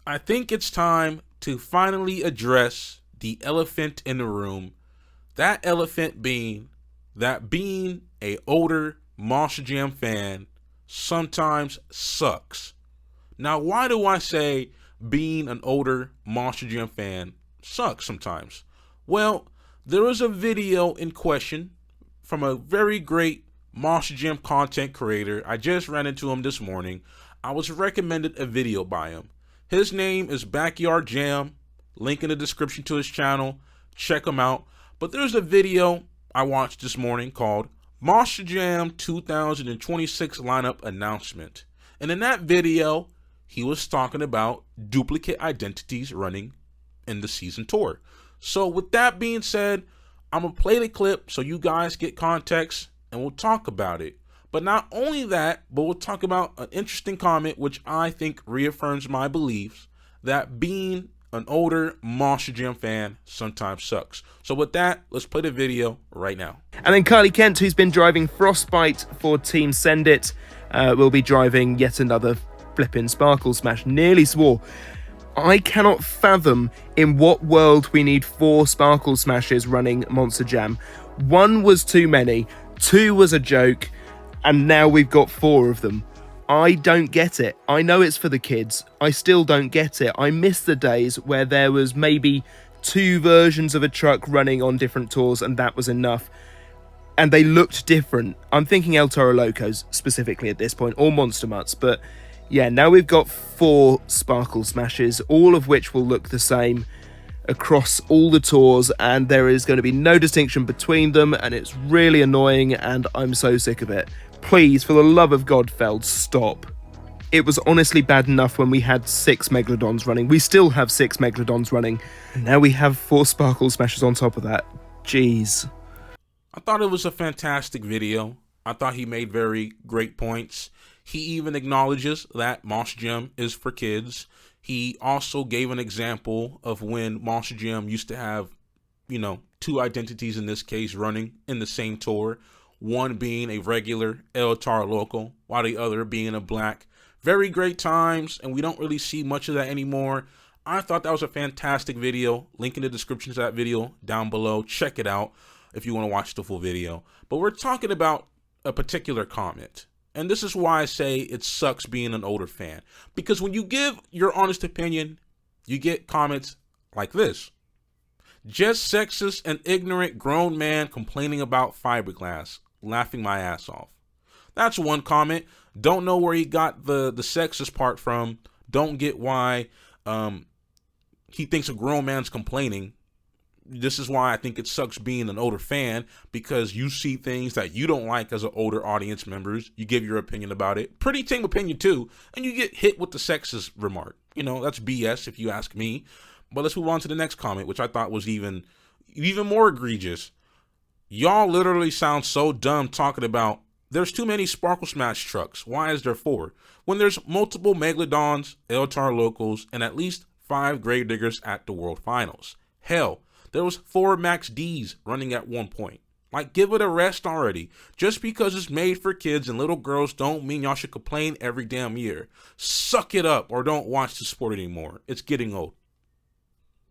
I think it's time to finally address the elephant in the room. That elephant being that being a older Monster Jam fan sometimes sucks. Now, why do I say being an older Monster Jam fan sucks sometimes? Well, there was a video in question from a very great Monster Jam content creator. I just ran into him this morning. I was recommended a video by him. His name is Backyard Jam. Link in the description to his channel. Check him out. But there's a video I watched this morning called Monster Jam 2026 Lineup Announcement. And in that video, he was talking about duplicate identities running in the season tour. So with that being said, I'm going to play the clip so you guys get context and we'll talk about it. But not only that, but we'll talk about an interesting comment which I think reaffirms my beliefs that being an older Monster Jam fan sometimes sucks. So with that, let's play the video right now. And then Carly Kent, who's been driving Frostbite for Team Send It, will be driving yet another flipping Sparkle Smash. Nearly swore. I cannot fathom in what world we need 4 Sparkle Smashes running Monster Jam. 1 was too many, 2 was a joke, and now we've got 4 of them. I don't get it. I know it's for the kids. I still don't get it. I miss the days where there was maybe 2 versions of a truck running on different tours and that was enough. And they looked different. I'm thinking El Toro Locos specifically at this point, or Monster Mutts, but yeah, now we've got 4 Sparkle Smashes, all of which will look the same across all the tours, and there is going to be no distinction between them, and it's really annoying, and I'm so sick of it. Please, for the love of God, Feld, stop. It was honestly bad enough when we had 6 Megalodons running. We still have 6 Megalodons running, and now we have 4 Sparkle Smashes on top of that. Jeez. I thought it was a fantastic video. I thought he made very great points. He even acknowledges that Monster Jam is for kids. He also gave an example of when Monster Jam used to have, 2 identities in this case running in the same tour. One being a regular El Toro Loco, while the other being a black. Very great times, and we don't really see much of that anymore. I thought that was a fantastic video. Link in the description to that video down below. Check it out if you want to watch the full video. But we're talking about a particular comment. And this is why I say it sucks being an older fan. Because when you give your honest opinion, you get comments like this. Just sexist and ignorant grown man complaining about fiberglass. Laughing my ass off. That's one comment. Don't know where he got the sexist part from. Don't get why he thinks a grown man's complaining. This is why I think it sucks being an older fan, because you see things that you don't like as an older audience members. You give your opinion about it. Pretty tame opinion too. And you get hit with the sexist remark. That's BS if you ask me. But let's move on to the next comment, which I thought was even more egregious. Y'all literally sound so dumb talking about there's too many Sparkle Smash trucks. Why is there 4? When there's multiple Megalodons, El Toro Locos, and at least 5 Gravediggers at the World Finals. Hell, there was 4 Max Ds running at one point. Like, give it a rest already. Just because it's made for kids and little girls don't mean y'all should complain every damn year. Suck it up or don't watch the sport anymore. It's getting old.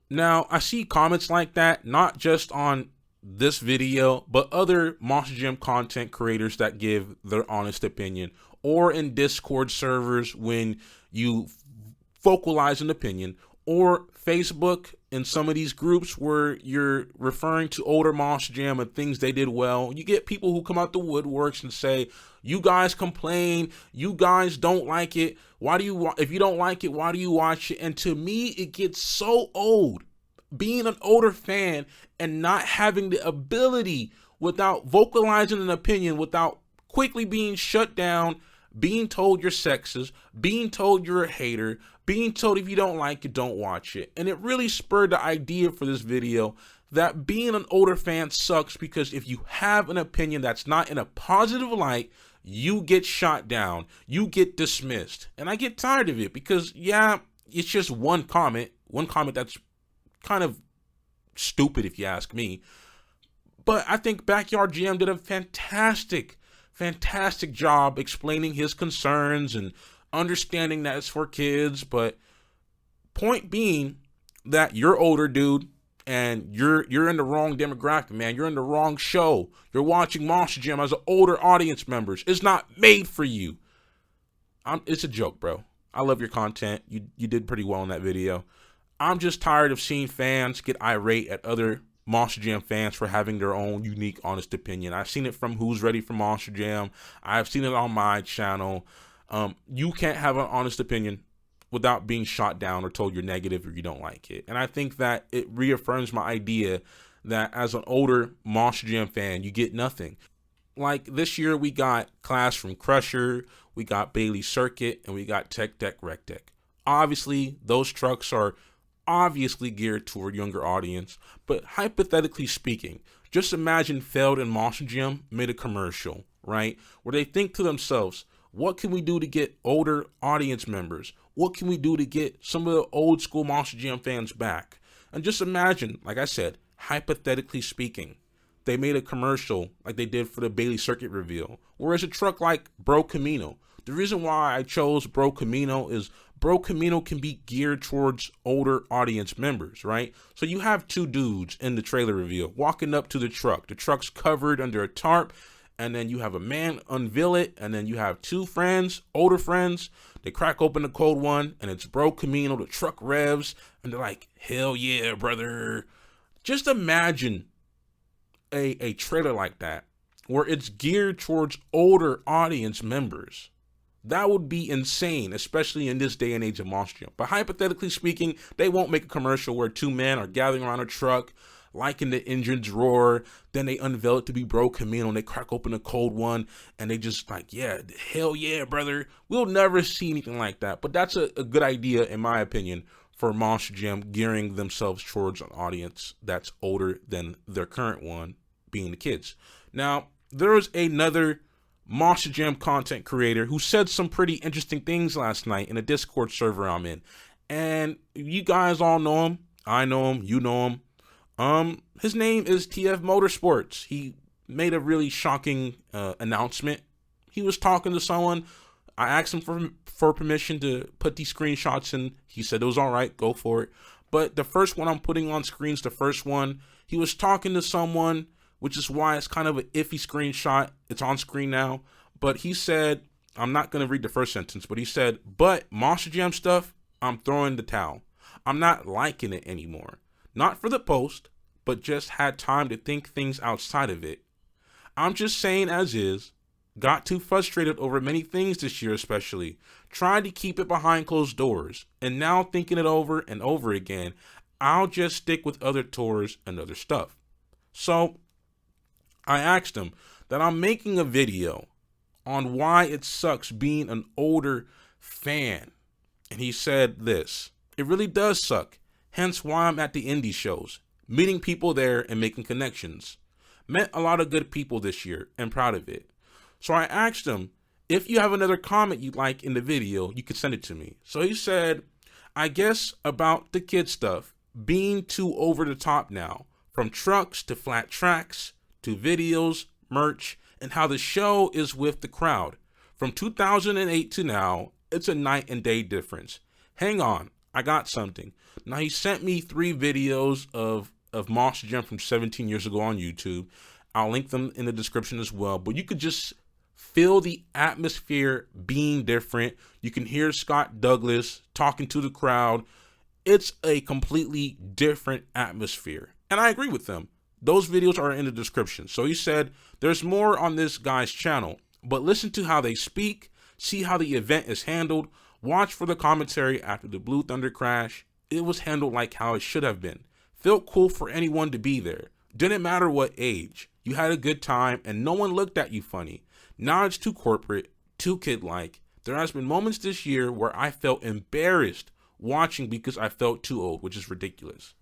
Now, I see comments like that, not just on this video, but other Monster Jam content creators that give their honest opinion, or in Discord servers when you vocalize an opinion, or Facebook in some of these groups where you're referring to older Monster Jam and things they did well. You get people who come out the woodworks and say, you guys complain, you guys don't like it. If you don't like it, why do you watch it? And to me, it gets so old. Being an older fan and not having the ability without vocalizing an opinion, without quickly being shut down, being told you're sexist, being told you're a hater, being told if you don't like it, don't watch it. And it really spurred the idea for this video that being an older fan sucks, because if you have an opinion that's not in a positive light, you get shot down, you get dismissed. And I get tired of it because, yeah, it's just one comment that's kind of stupid if you ask me. But I think Backyard Jam did a fantastic job explaining his concerns and understanding that it's for kids. But Point being that you're older, dude, and you're in the wrong demographic, man. You're in the wrong show. You're watching Monster Jam as an older audience members. It's not made for you. It's a joke, bro. I love your content. You did pretty well in that video. I'm just tired of seeing fans get irate at other Monster Jam fans for having their own unique, honest opinion. I've seen it from Who's Ready for Monster Jam. I've seen it on my channel. You can't have an honest opinion without being shot down or told you're negative or you don't like it. And I think that it reaffirms my idea that as an older Monster Jam fan, you get nothing. Like this year, we got Class from Crusher, we got Bailey Circuit, and we got Tech Deck Rec Deck. Obviously, those trucks are obviously geared toward younger audience, but hypothetically speaking, just imagine Feld and Monster Jam made a commercial, right? Where they think to themselves, what can we do to get older audience members? What can we do to get some of the old school Monster Jam fans back? And just imagine, like I said, hypothetically speaking, they made a commercial like they did for the Bailey Circuit reveal, whereas a truck like Bro Camino. The reason why I chose Bro Camino is Bro Camino can be geared towards older audience members, right? So you have two dudes in the trailer reveal walking up to the truck. The truck's covered under a tarp, and then you have a man unveil it, and then you have two friends, older friends. They crack open the cold one, and it's Bro Camino. The truck revs, and they're like, hell yeah, brother. Just imagine a trailer like that, where it's geared towards older audience members. That would be insane, especially in this day and age of Monster Jam. But hypothetically speaking, they won't make a commercial where two men are gathering around a truck, liking the engine's roar, then they unveil it to be Bro Camino, and they crack open a cold one, and they just like, yeah, hell yeah, brother. We'll never see anything like that. But that's a good idea, in my opinion, for Monster Jam gearing themselves towards an audience that's older than their current one, being the kids. Now, there was another Monster Jam content creator who said some pretty interesting things last night in a Discord server I'm in. And you guys all know him. I know him. You know him. His name is TF Motorsports. He made a really shocking announcement. He was talking to someone. I asked him for permission to put these screenshots in. He said it was all right. Go for it. But the first one I'm putting on screen is the first one. He was talking to someone, which is why it's kind of an iffy screenshot. It's on screen now. But he said, I'm not going to read the first sentence, but he said, but Monster Jam stuff, I'm throwing the towel. I'm not liking it anymore. Not for the post, but just had time to think things outside of it. I'm just saying as is. Got too frustrated over many things this year especially. Tried to keep it behind closed doors. And now thinking it over and over again, I'll just stick with other tours and other stuff. So I asked him that I'm making a video on why it sucks being an older fan. And he said this, it really does suck. Hence why I'm at the indie shows, meeting people there and making connections. Met a lot of good people this year and proud of it. So I asked him, if you have another comment you'd like in the video, you could send it to me. So he said, I guess about the kid stuff being too over the top now, from trucks to flat tracks, to videos, merch, and how the show is with the crowd. From 2008 to now, it's a night and day difference. Hang on, I got something. Now he sent me 3 videos of Monster Jam from 17 years ago on YouTube. I'll link them in the description as well, but you could just feel the atmosphere being different. You can hear Scott Douglas talking to the crowd. It's a completely different atmosphere. And I agree with them. Those videos are in the description. So he said, there's more on this guy's channel, but listen to how they speak, see how the event is handled, watch for the commentary after the Blue Thunder crash. It was handled like how it should have been. Felt cool for anyone to be there. Didn't matter what age. You had a good time and no one looked at you funny. Now it's too corporate, too kid-like. There has been moments this year where I felt embarrassed watching because I felt too old, which is ridiculous.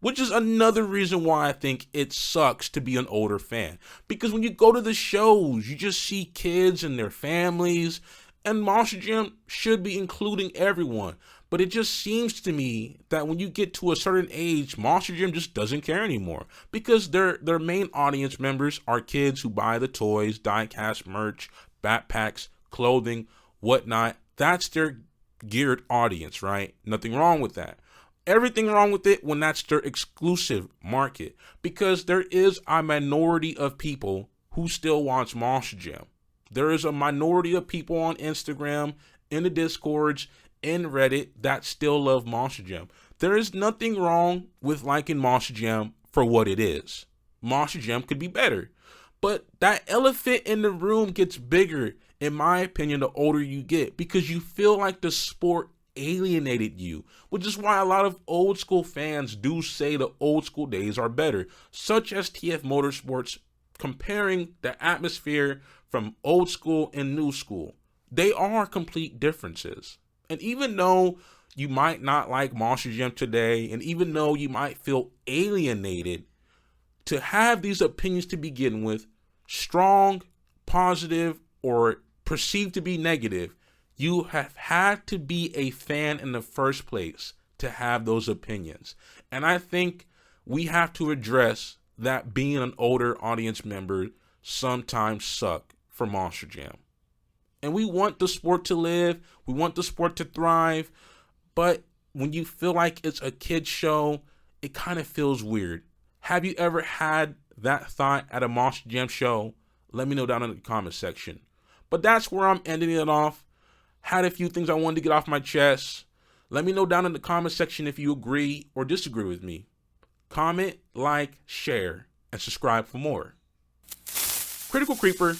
Which is another reason why I think it sucks to be an older fan. Because when you go to the shows, you just see kids and their families, and Monster Jam should be including everyone. But it just seems to me that when you get to a certain age, Monster Jam just doesn't care anymore. Because their main audience members are kids who buy the toys, die-cast merch, backpacks, clothing, whatnot. That's their geared audience, right? Nothing wrong with that. Everything wrong with it when that's their exclusive market, because there is a minority of people who still watch Monster Jam. There is a minority of people on Instagram, in the Discords, in Reddit that still love Monster Jam. There is nothing wrong with liking Monster Jam for what it is. Monster Jam could be better. But that elephant in the room gets bigger, in my opinion, the older you get, because you feel like the sport alienated you, which is why a lot of old school fans do say the old school days are better, such as TF Motorsports comparing the atmosphere from old school and new school. They are complete differences. And even though you might not like Monster Jam today, and even though you might feel alienated, to have these opinions to begin with, strong, positive, or perceived to be negative, you have had to be a fan in the first place to have those opinions. And I think we have to address that being an older audience member sometimes suck for Monster Jam. And we want the sport to live, we want the sport to thrive, but when you feel like it's a kid's show, it kind of feels weird. Have you ever had that thought at a Monster Jam show? Let me know down in the comment section. But that's where I'm ending it off. Had a few things I wanted to get off my chest. Let me know down in the comment section if you agree or disagree with me. Comment, like, share, and subscribe for more. Critical Creeper